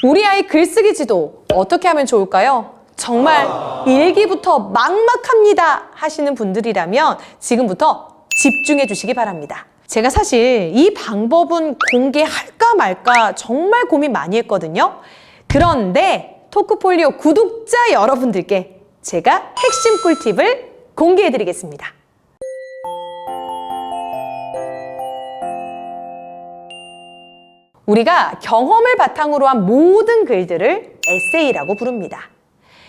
우리 아이 글쓰기 지도 어떻게 하면 좋을까요? 정말 일기부터 막막합니다 하시는 분들이라면 지금부터 집중해 주시기 바랍니다. 제가 사실 이 방법은 공개할까 말까 정말 고민 많이 했거든요. 그런데 토크폴리오 구독자 여러분들께 제가 핵심 꿀팁을 공개해 드리겠습니다. 우리가 경험을 바탕으로 한 모든 글들을 에세이라고 부릅니다.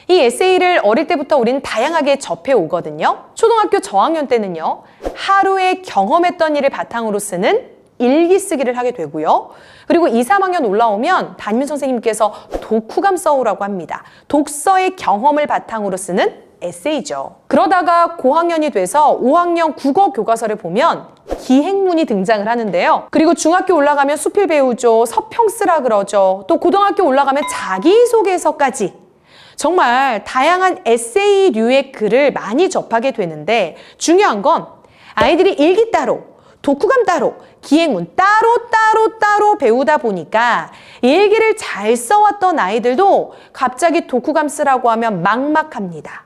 이 에세이를 어릴 때부터 우리는 다양하게 접해오거든요. 초등학교 저학년 때는요, 하루에 경험했던 일을 바탕으로 쓰는 일기 쓰기를 하게 되고요. 그리고 2, 3학년 올라오면 담임선생님께서 독후감 써오라고 합니다. 독서의 경험을 바탕으로 쓰는 에세이죠. 그러다가 고학년이 돼서 5학년 국어 교과서를 보면 기행문이 등장을 하는데요. 그리고 중학교 올라가면 수필 배우죠. 서평 쓰라 그러죠. 또 고등학교 올라가면 자기소개서까지 정말 다양한 에세이류의 글을 많이 접하게 되는데 중요한 건 아이들이 일기 따로, 독후감 따로, 기행문 따로 배우다 보니까 일기를 잘 써왔던 아이들도 갑자기 독후감 쓰라고 하면 막막합니다.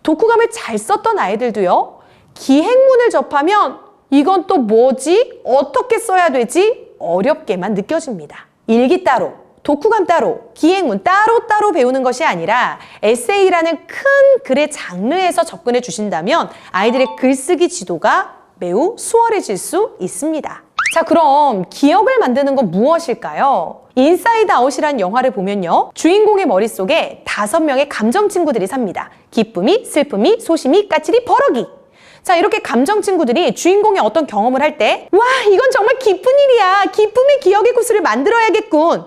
독후감을 잘 썼던 아이들도요, 기행문을 접하면 이건 또 뭐지? 어떻게 써야 되지? 어렵게만 느껴집니다. 일기 따로, 독후감 따로, 기행문 따로 배우는 것이 아니라 에세이라는 큰 글의 장르에서 접근해 주신다면 아이들의 글쓰기 지도가 매우 수월해질 수 있습니다. 자, 그럼 기억을 만드는 건 무엇일까요? 인사이드 아웃이란 영화를 보면요, 주인공의 머릿속에 5명의 감정 친구들이 삽니다. 기쁨이, 슬픔이, 소심이, 까칠이, 버럭이. 자, 이렇게 감정 친구들이 주인공의 어떤 경험을 할 때, 와, 이건 정말 기쁜 일이야. 기쁨의 기억의 구슬을 만들어야겠군.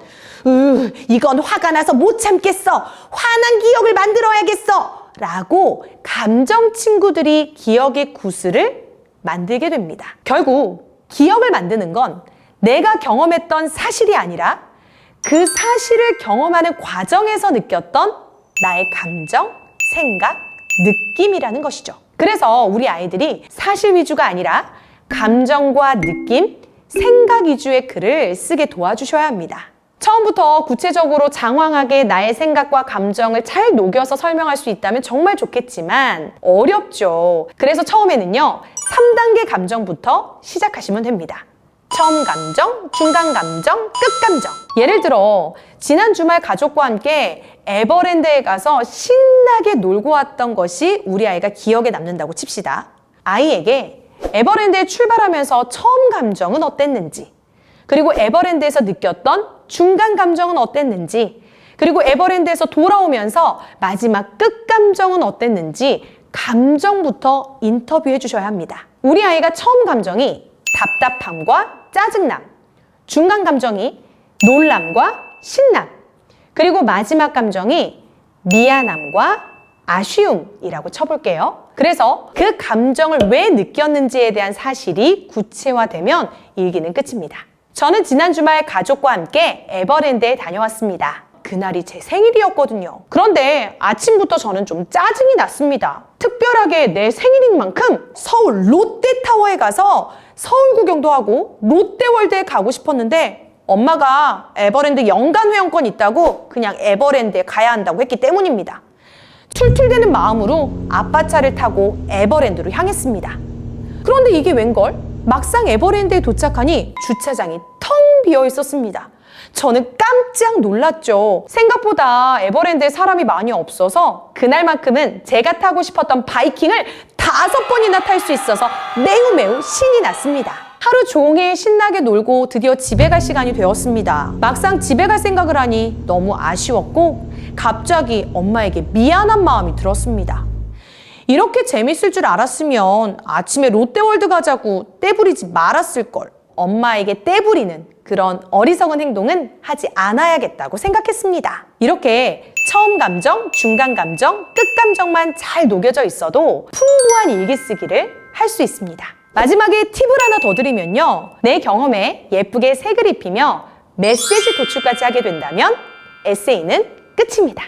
이건 화가 나서 못 참겠어. 화난 기억을 만들어야겠어. 라고 감정 친구들이 기억의 구슬을 만들게 됩니다. 결국 기억을 만드는 건 내가 경험했던 사실이 아니라 그 사실을 경험하는 과정에서 느꼈던 나의 감정, 생각, 느낌이라는 것이죠. 그래서 우리 아이들이 사실 위주가 아니라 감정과 느낌, 생각 위주의 글을 쓰게 도와주셔야 합니다. 처음부터 구체적으로 장황하게 나의 생각과 감정을 잘 녹여서 설명할 수 있다면 정말 좋겠지만 어렵죠. 그래서 처음에는요, 3단계 감정부터 시작하시면 됩니다. 처음 감정, 중간 감정, 끝 감정. 예를 들어 지난 주말 가족과 함께 에버랜드에 가서 신나게 놀고 왔던 것이 우리 아이가 기억에 남는다고 칩시다. 아이에게 에버랜드에 출발하면서 처음 감정은 어땠는지, 그리고 에버랜드에서 느꼈던 중간 감정은 어땠는지, 그리고 에버랜드에서 돌아오면서 마지막 끝 감정은 어땠는지 감정부터 인터뷰해 주셔야 합니다. 우리 아이가 처음 감정이 답답함과 짜증남, 중간 감정이 놀람과 신남, 그리고 마지막 감정이 미안함과 아쉬움이라고 쳐볼게요. 그래서 그 감정을 왜 느꼈는지에 대한 사실이 구체화되면 일기는 끝입니다. 저는 지난 주말 가족과 함께 에버랜드에 다녀왔습니다. 그날이 제 생일이었거든요. 그런데 아침부터 저는 좀 짜증이 났습니다. 특별하게 내 생일인 만큼 서울 롯데타워에 가서 서울 구경도 하고 롯데월드에 가고 싶었는데 엄마가 에버랜드 연간 회원권 있다고 그냥 에버랜드에 가야 한다고 했기 때문입니다. 툴툴대는 마음으로 아빠 차를 타고 에버랜드로 향했습니다. 그런데 이게 웬걸? 막상 에버랜드에 도착하니 주차장이 텅 비어 있었습니다. 저는 깜짝 놀랐죠. 생각보다 에버랜드에 사람이 많이 없어서 그날만큼은 제가 타고 싶었던 바이킹을 5번이나 탈 수 있어서 매우 신이 났습니다. 하루 종일 신나게 놀고 드디어 집에 갈 시간이 되었습니다. 막상 집에 갈 생각을 하니 너무 아쉬웠고 갑자기 엄마에게 미안한 마음이 들었습니다. 이렇게 재밌을 줄 알았으면 아침에 롯데월드 가자고 떼부리지 말았을걸. 엄마에게 떼부리는 그런 어리석은 행동은 하지 않아야겠다고 생각했습니다. 이렇게 처음 감정, 중간 감정, 끝 감정만 잘 녹여져 있어도 풍부한 일기 쓰기를 할 수 있습니다. 마지막에 팁을 하나 더 드리면요, 내 경험에 예쁘게 색을 입히며 메시지 도출까지 하게 된다면 에세이는 끝입니다.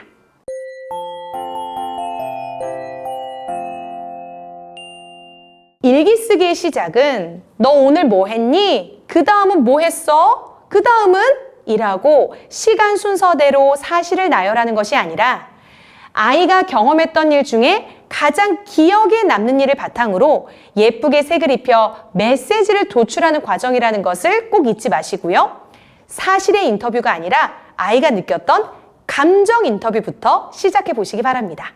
일기 쓰기의 시작은 너 오늘 뭐 했니? 그 다음은 뭐 했어? 그 다음은 이라고 시간 순서대로 사실을 나열하는 것이 아니라 아이가 경험했던 일 중에 가장 기억에 남는 일을 바탕으로 예쁘게 색을 입혀 메시지를 도출하는 과정이라는 것을 꼭 잊지 마시고요. 사실의 인터뷰가 아니라 아이가 느꼈던 감정 인터뷰부터 시작해 보시기 바랍니다.